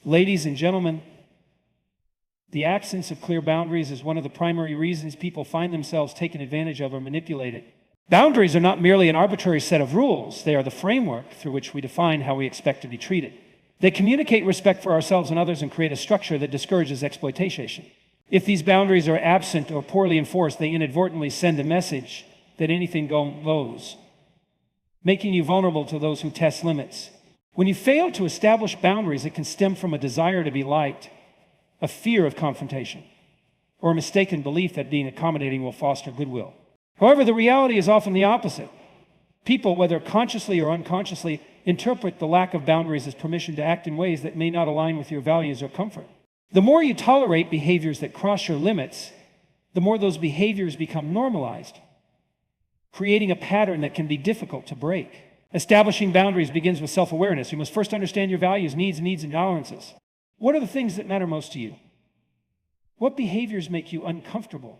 Ladies and gentlemen, the absence of clear boundaries is one of the primary reasons people find themselves taken advantage of or manipulated. Boundaries are not merely an arbitrary set of rules. They are the framework through which we define how we expect to be treated. They communicate respect for ourselves and others and create a structure that discourages exploitation. If these boundaries are absent or poorly enforced, they inadvertently send a message that anything goes, making you vulnerable to those who test limits. When you fail to establish boundaries, it can stem from a desire to be liked, a fear of confrontation, or a mistaken belief that being accommodating will foster goodwill. However, the reality is often the opposite. People, whether consciously or unconsciously, interpret the lack of boundaries as permission to act in ways that may not align with your values or comfort. The more you tolerate behaviors that cross your limits, the more those behaviors become normalized, creating a pattern that can be difficult to break. Establishing boundaries begins with self-awareness. You must first understand your values, needs, and tolerances. What are the things that matter most to you? What behaviors make you uncomfortable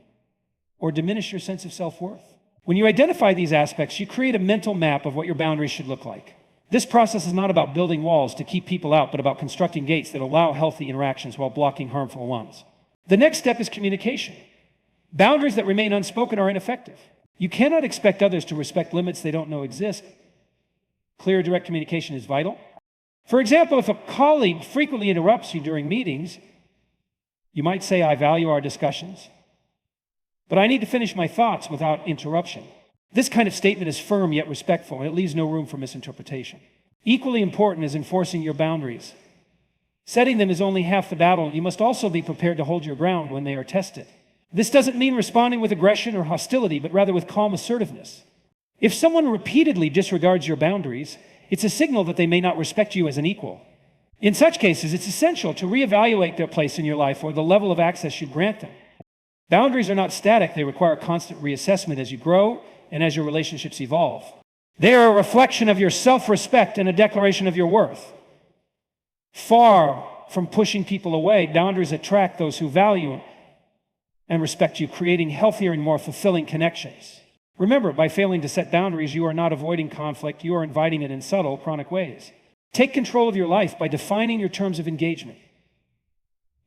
or diminish your sense of self-worth? When you identify these aspects, you create a mental map of what your boundaries should look like. This process is not about building walls to keep people out, but about constructing gates that allow healthy interactions while blocking harmful ones. The next step is communication. Boundaries that remain unspoken are ineffective. You cannot expect others to respect limits they don't know exist. Clear, direct communication is vital. For example, if a colleague frequently interrupts you during meetings, you might say, "I value our discussions, but I need to finish my thoughts without interruption." This kind of statement is firm yet respectful, and it leaves no room for misinterpretation. Equally important is enforcing your boundaries. Setting them is only half the battle. You must also be prepared to hold your ground when they are tested. This doesn't mean responding with aggression or hostility, but rather with calm assertiveness. If someone repeatedly disregards your boundaries, it's a signal that they may not respect you as an equal. In such cases, it's essential to reevaluate their place in your life or the level of access you grant them. Boundaries are not static. They require constant reassessment as you grow and as your relationships evolve. They are a reflection of your self-respect and a declaration of your worth. Far from pushing people away, boundaries attract those who value and respect you, creating healthier and more fulfilling connections. Remember, by failing to set boundaries, you are not avoiding conflict, you are inviting it in subtle, chronic ways. Take control of your life by defining your terms of engagement.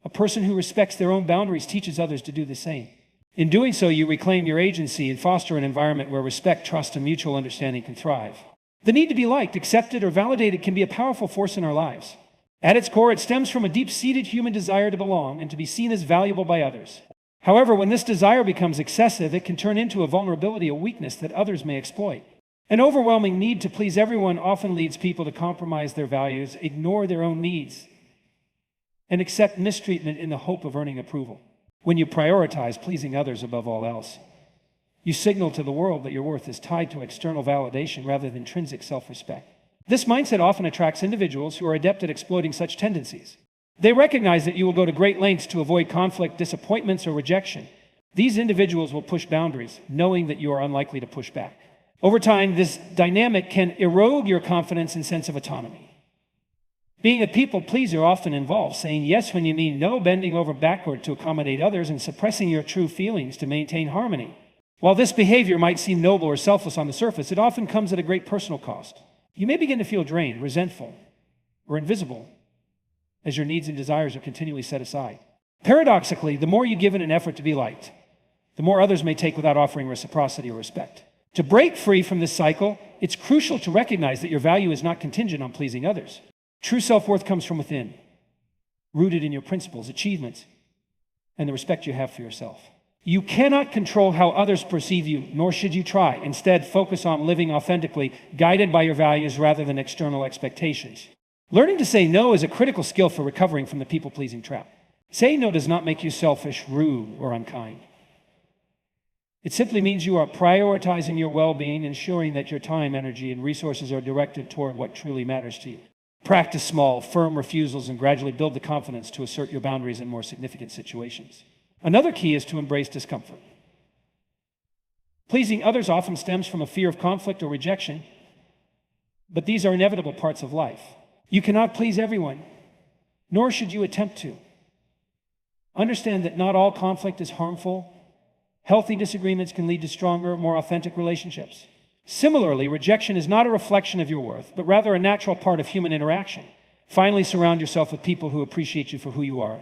A person who respects their own boundaries teaches others to do the same. In doing so, you reclaim your agency and foster an environment where respect, trust, and mutual understanding can thrive. The need to be liked, accepted, or validated can be a powerful force in our lives. At its core, it stems from a deep-seated human desire to belong and to be seen as valuable by others. However, when this desire becomes excessive, it can turn into a vulnerability, a weakness that others may exploit. An overwhelming need to please everyone often leads people to compromise their values, ignore their own needs, and accept mistreatment in the hope of earning approval. When you prioritize pleasing others above all else, you signal to the world that your worth is tied to external validation rather than intrinsic self-respect. This mindset often attracts individuals who are adept at exploiting such tendencies. They recognize that you will go to great lengths to avoid conflict, disappointments, or rejection. These individuals will push boundaries, knowing that you are unlikely to push back. Over time, this dynamic can erode your confidence and sense of autonomy. Being a people pleaser often involves saying yes when you mean no, bending over backward to accommodate others, and suppressing your true feelings to maintain harmony. While this behavior might seem noble or selfless on the surface, it often comes at a great personal cost. You may begin to feel drained, resentful, or invisible as your needs and desires are continually set aside. Paradoxically, the more you give in an effort to be liked, the more others may take without offering reciprocity or respect. To break free from this cycle, it's crucial to recognize that your value is not contingent on pleasing others. True self-worth comes from within, rooted in your principles, achievements, and the respect you have for yourself. You cannot control how others perceive you, nor should you try. Instead, focus on living authentically, guided by your values rather than external expectations. Learning to say no is a critical skill for recovering from the people-pleasing trap. Saying no does not make you selfish, rude, or unkind. It simply means you are prioritizing your well-being, ensuring that your time, energy, and resources are directed toward what truly matters to you. Practice small, firm refusals and gradually build the confidence to assert your boundaries in more significant situations. Another key is to embrace discomfort. Pleasing others often stems from a fear of conflict or rejection, but these are inevitable parts of life. You cannot please everyone, nor should you attempt to. Understand that not all conflict is harmful. Healthy disagreements can lead to stronger, more authentic relationships. Similarly, rejection is not a reflection of your worth, but rather a natural part of human interaction. Finally, surround yourself with people who appreciate you for who you are,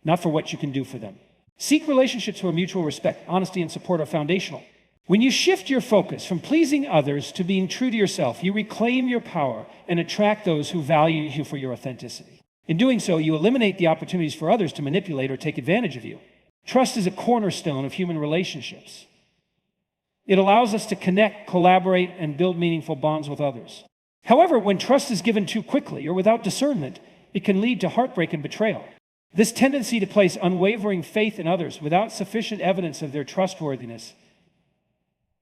not for what you can do for them. Seek relationships where mutual respect, honesty, and support are foundational. When you shift your focus from pleasing others to being true to yourself, you reclaim your power and attract those who value you for your authenticity. In doing so, you eliminate the opportunities for others to manipulate or take advantage of you. Trust is a cornerstone of human relationships. It allows us to connect, collaborate, and build meaningful bonds with others. However, when trust is given too quickly or without discernment, it can lead to heartbreak and betrayal. This tendency to place unwavering faith in others without sufficient evidence of their trustworthiness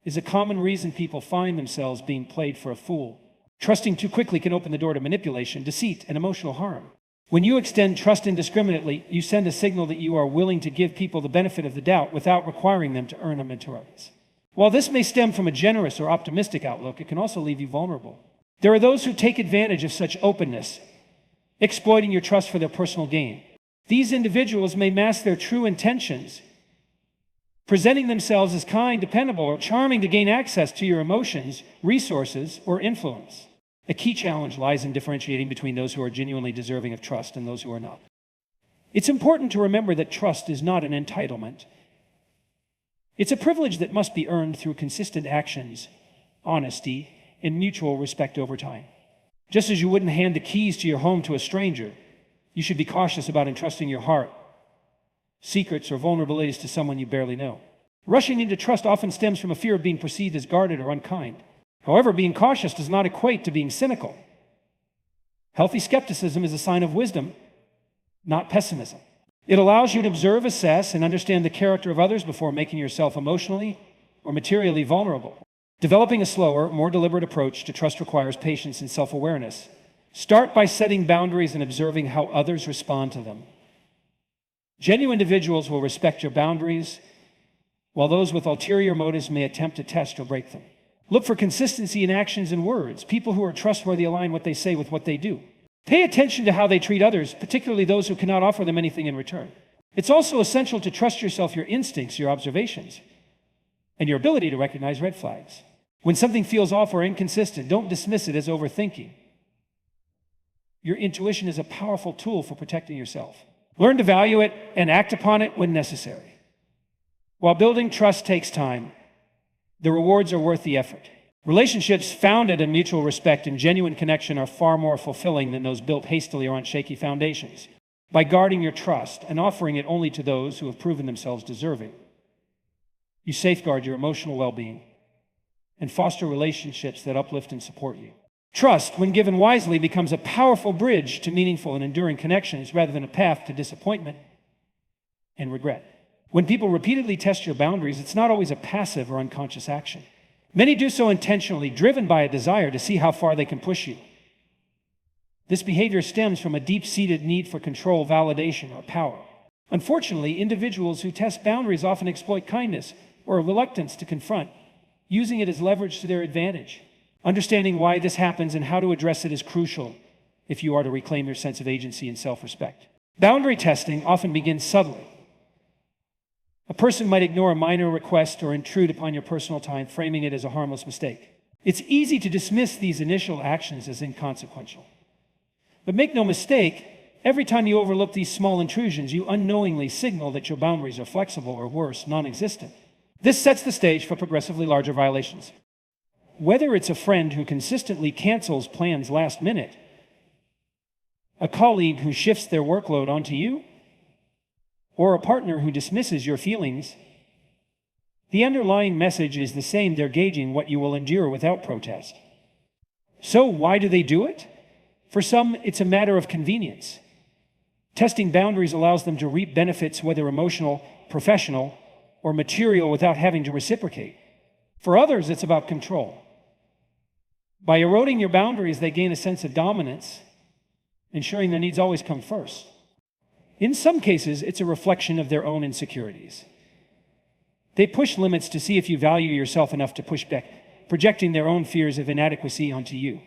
is a common reason people find themselves being played for a fool. Trusting too quickly can open the door to manipulation, deceit, and emotional harm. When you extend trust indiscriminately, you send a signal that you are willing to give people the benefit of the doubt without requiring them to earn a mentor's. While this may stem from a generous or optimistic outlook, it can also leave you vulnerable. There are those who take advantage of such openness, exploiting your trust for their personal gain. These individuals may mask their true intentions, presenting themselves as kind, dependable, or charming to gain access to your emotions, resources, or influence. A key challenge lies in differentiating between those who are genuinely deserving of trust and those who are not. It's important to remember that trust is not an entitlement. It's a privilege that must be earned through consistent actions, honesty, and mutual respect over time. Just as you wouldn't hand the keys to your home to a stranger, you should be cautious about entrusting your heart, secrets, or vulnerabilities to someone you barely know. Rushing into trust often stems from a fear of being perceived as guarded or unkind. However, being cautious does not equate to being cynical. Healthy skepticism is a sign of wisdom, not pessimism. It allows you to observe, assess, and understand the character of others before making yourself emotionally or materially vulnerable. Developing a slower, more deliberate approach to trust requires patience and self-awareness. Start by setting boundaries and observing how others respond to them. Genuine individuals will respect your boundaries, while those with ulterior motives may attempt to test or break them. Look for consistency in actions and words. People who are trustworthy align what they say with what they do. Pay attention to how they treat others, particularly those who cannot offer them anything in return. It's also essential to trust yourself, your instincts, your observations, and your ability to recognize red flags. When something feels off or inconsistent, don't dismiss it as overthinking. Your intuition is a powerful tool for protecting yourself. Learn to value it and act upon it when necessary. While building trust takes time, the rewards are worth the effort. Relationships founded in mutual respect and genuine connection are far more fulfilling than those built hastily or on shaky foundations. By guarding your trust and offering it only to those who have proven themselves deserving, you safeguard your emotional well-being and foster relationships that uplift and support you. Trust, when given wisely, becomes a powerful bridge to meaningful and enduring connections rather than a path to disappointment and regret. When people repeatedly test your boundaries, it's not always a passive or unconscious action. Many do so intentionally, driven by a desire to see how far they can push you. This behavior stems from a deep-seated need for control, validation, or power. Unfortunately, individuals who test boundaries often exploit kindness or a reluctance to confront, using it as leverage to their advantage. Understanding why this happens and how to address it is crucial if you are to reclaim your sense of agency and self-respect. Boundary testing often begins subtly. A person might ignore a minor request or intrude upon your personal time, framing it as a harmless mistake. It's easy to dismiss these initial actions as inconsequential. But make no mistake, every time you overlook these small intrusions, you unknowingly signal that your boundaries are flexible or worse, non-existent. This sets the stage for progressively larger violations. Whether it's a friend who consistently cancels plans last minute, a colleague who shifts their workload onto you, or a partner who dismisses your feelings, the underlying message is the same. They're gauging what you will endure without protest. So why do they do it? For some, it's a matter of convenience. Testing boundaries allows them to reap benefits, whether emotional, professional, or material, without having to reciprocate. For others, it's about control. By eroding your boundaries, they gain a sense of dominance, ensuring their needs always come first. In some cases, it's a reflection of their own insecurities. They push limits to see if you value yourself enough to push back, projecting their own fears of inadequacy onto you.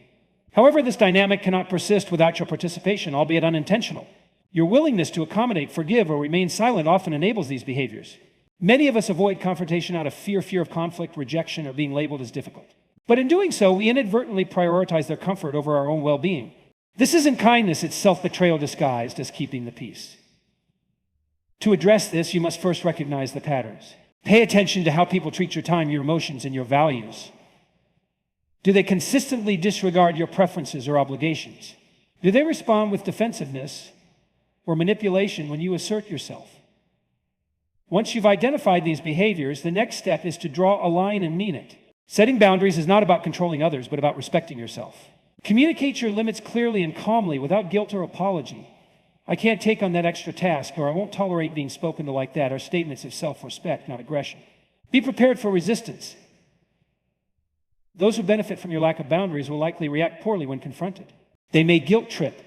However, this dynamic cannot persist without your participation, albeit unintentional. Your willingness to accommodate, forgive, or remain silent often enables these behaviors. Many of us avoid confrontation out of fear of conflict, rejection, or being labeled as difficult. But in doing so, we inadvertently prioritize their comfort over our own well-being. This isn't kindness, it's self-betrayal disguised as keeping the peace. To address this, you must first recognize the patterns. Pay attention to how people treat your time, your emotions, and your values. Do they consistently disregard your preferences or obligations? Do they respond with defensiveness or manipulation when you assert yourself? Once you've identified these behaviors, the next step is to draw a line and mean it. Setting boundaries is not about controlling others, but about respecting yourself. Communicate your limits clearly and calmly without guilt or apology. I can't take on that extra task, or I won't tolerate being spoken to like that, are statements of self-respect, not aggression. Be prepared for resistance. Those who benefit from your lack of boundaries will likely react poorly when confronted. They may guilt trip,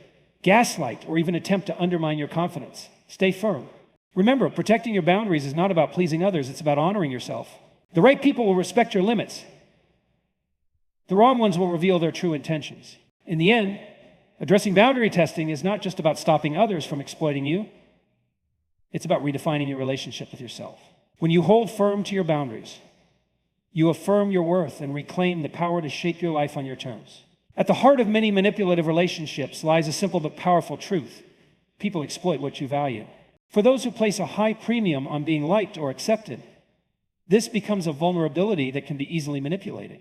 gaslight, or even attempt to undermine your confidence. Stay firm. Remember, protecting your boundaries is not about pleasing others, it's about honoring yourself. The right people will respect your limits. The wrong ones will reveal their true intentions. In the end, addressing boundary testing is not just about stopping others from exploiting you. It's about redefining your relationship with yourself. When you hold firm to your boundaries, you affirm your worth and reclaim the power to shape your life on your terms. At the heart of many manipulative relationships lies a simple but powerful truth. People exploit what you value. For those who place a high premium on being liked or accepted, this becomes a vulnerability that can be easily manipulated.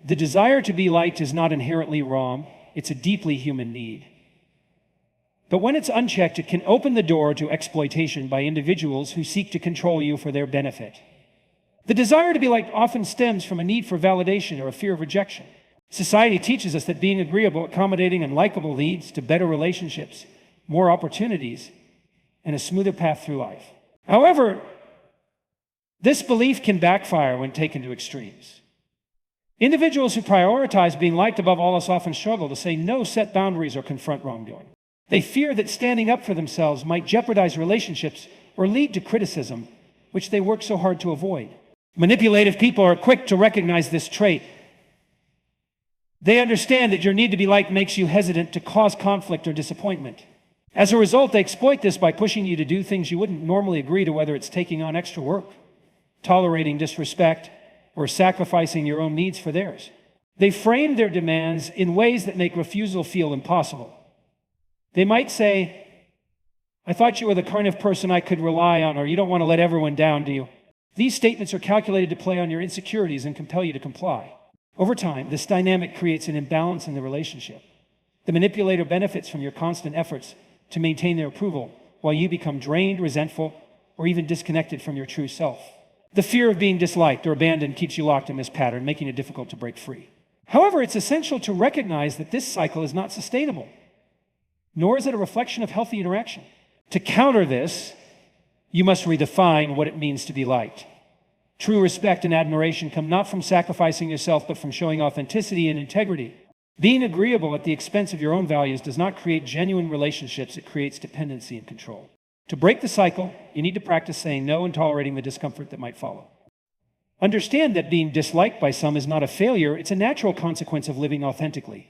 The desire to be liked is not inherently wrong. It's a deeply human need. But when it's unchecked, it can open the door to exploitation by individuals who seek to control you for their benefit. The desire to be liked often stems from a need for validation or a fear of rejection. Society teaches us that being agreeable, accommodating, and likable leads to better relationships, more opportunities, and a smoother path through life. However, this belief can backfire when taken to extremes. Individuals who prioritize being liked above all else often struggle to say no, set boundaries, or confront wrongdoing. They fear that standing up for themselves might jeopardize relationships or lead to criticism, which they work so hard to avoid. Manipulative people are quick to recognize this trait. They understand that your need to be liked makes you hesitant to cause conflict or disappointment. As a result, they exploit this by pushing you to do things you wouldn't normally agree to, whether it's taking on extra work, tolerating disrespect, or sacrificing your own needs for theirs. They frame their demands in ways that make refusal feel impossible. They might say, I thought you were the kind of person I could rely on, or you don't want to let everyone down, do you? These statements are calculated to play on your insecurities and compel you to comply. Over time, this dynamic creates an imbalance in the relationship. The manipulator benefits from your constant efforts to maintain their approval, while you become drained, resentful, or even disconnected from your true self. The fear of being disliked or abandoned keeps you locked in this pattern, making it difficult to break free. However, it's essential to recognize that this cycle is not sustainable, nor is it a reflection of healthy interaction. To counter this, you must redefine what it means to be liked. True respect and admiration come not from sacrificing yourself, but from showing authenticity and integrity. Being agreeable at the expense of your own values does not create genuine relationships, it creates dependency and control. To break the cycle, you need to practice saying no and tolerating the discomfort that might follow. Understand that being disliked by some is not a failure, it's a natural consequence of living authentically.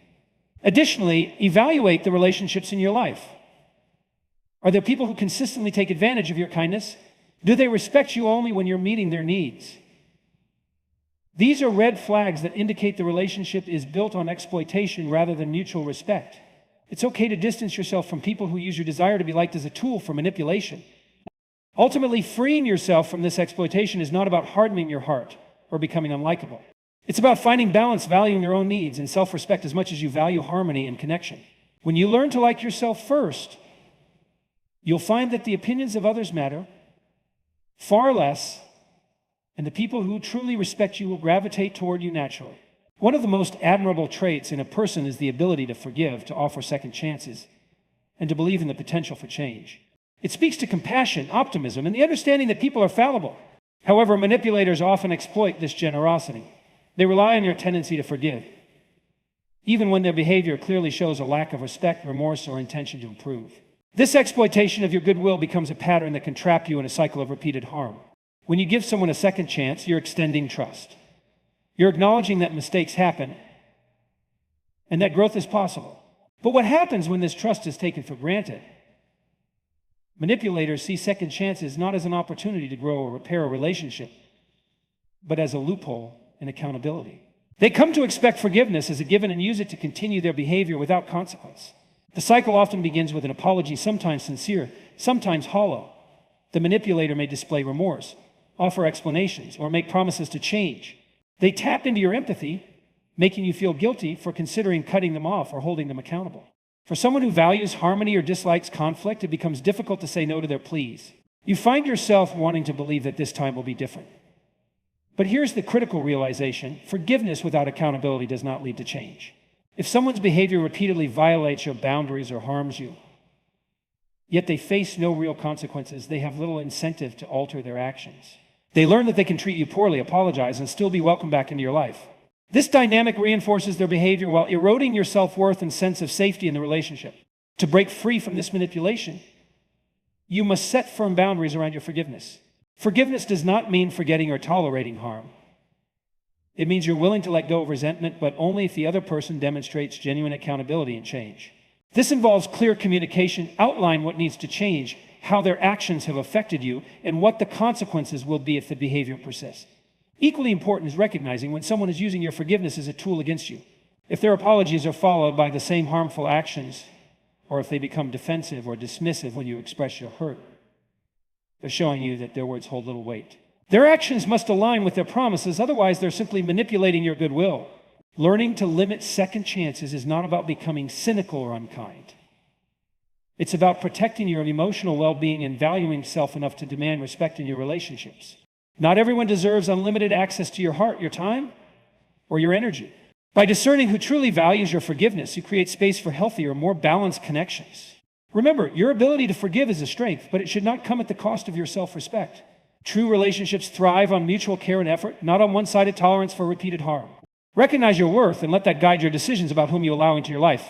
Additionally, evaluate the relationships in your life. Are there people who consistently take advantage of your kindness? Do they respect you only when you're meeting their needs? These are red flags that indicate the relationship is built on exploitation rather than mutual respect. It's okay to distance yourself from people who use your desire to be liked as a tool for manipulation. Ultimately, freeing yourself from this exploitation is not about hardening your heart or becoming unlikable. It's about finding balance, valuing your own needs and self-respect as much as you value harmony and connection. When you learn to like yourself first, you'll find that the opinions of others matter far less, and the people who truly respect you will gravitate toward you naturally. One of the most admirable traits in a person is the ability to forgive, to offer second chances, and to believe in the potential for change. It speaks to compassion, optimism, and the understanding that people are fallible. However, manipulators often exploit this generosity. They rely on your tendency to forgive, even when their behavior clearly shows a lack of respect, remorse, or intention to improve. This exploitation of your goodwill becomes a pattern that can trap you in a cycle of repeated harm. When you give someone a second chance, you're extending trust. You're acknowledging that mistakes happen and that growth is possible. But what happens when this trust is taken for granted? Manipulators see second chances not as an opportunity to grow or repair a relationship, but as a loophole in accountability. They come to expect forgiveness as a given and use it to continue their behavior without consequence. The cycle often begins with an apology, sometimes sincere, sometimes hollow. The manipulator may display remorse, offer explanations, or make promises to change. They tap into your empathy, making you feel guilty for considering cutting them off or holding them accountable. For someone who values harmony or dislikes conflict, it becomes difficult to say no to their pleas. You find yourself wanting to believe that this time will be different. But here's the critical realization: forgiveness without accountability does not lead to change. If someone's behavior repeatedly violates your boundaries or harms you, yet they face no real consequences, they have little incentive to alter their actions. They learn that they can treat you poorly, apologize, and still be welcomed back into your life. This dynamic reinforces their behavior while eroding your self-worth and sense of safety in the relationship. To break free from this manipulation, you must set firm boundaries around your forgiveness. Forgiveness does not mean forgetting or tolerating harm. It means you're willing to let go of resentment, but only if the other person demonstrates genuine accountability and change. This involves clear communication, outline what needs to change, how their actions have affected you, and what the consequences will be if the behavior persists. Equally important is recognizing when someone is using your forgiveness as a tool against you. If their apologies are followed by the same harmful actions, or if they become defensive or dismissive when you express your hurt, they're showing you that their words hold little weight. Their actions must align with their promises, otherwise they're simply manipulating your goodwill. Learning to limit second chances is not about becoming cynical or unkind. It's about protecting your emotional well-being and valuing self enough to demand respect in your relationships. Not everyone deserves unlimited access to your heart, your time, or your energy. By discerning who truly values your forgiveness, you create space for healthier, more balanced connections. Remember, your ability to forgive is a strength, but it should not come at the cost of your self-respect. True relationships thrive on mutual care and effort, not on one-sided tolerance for repeated harm. Recognize your worth and let that guide your decisions about whom you allow into your life.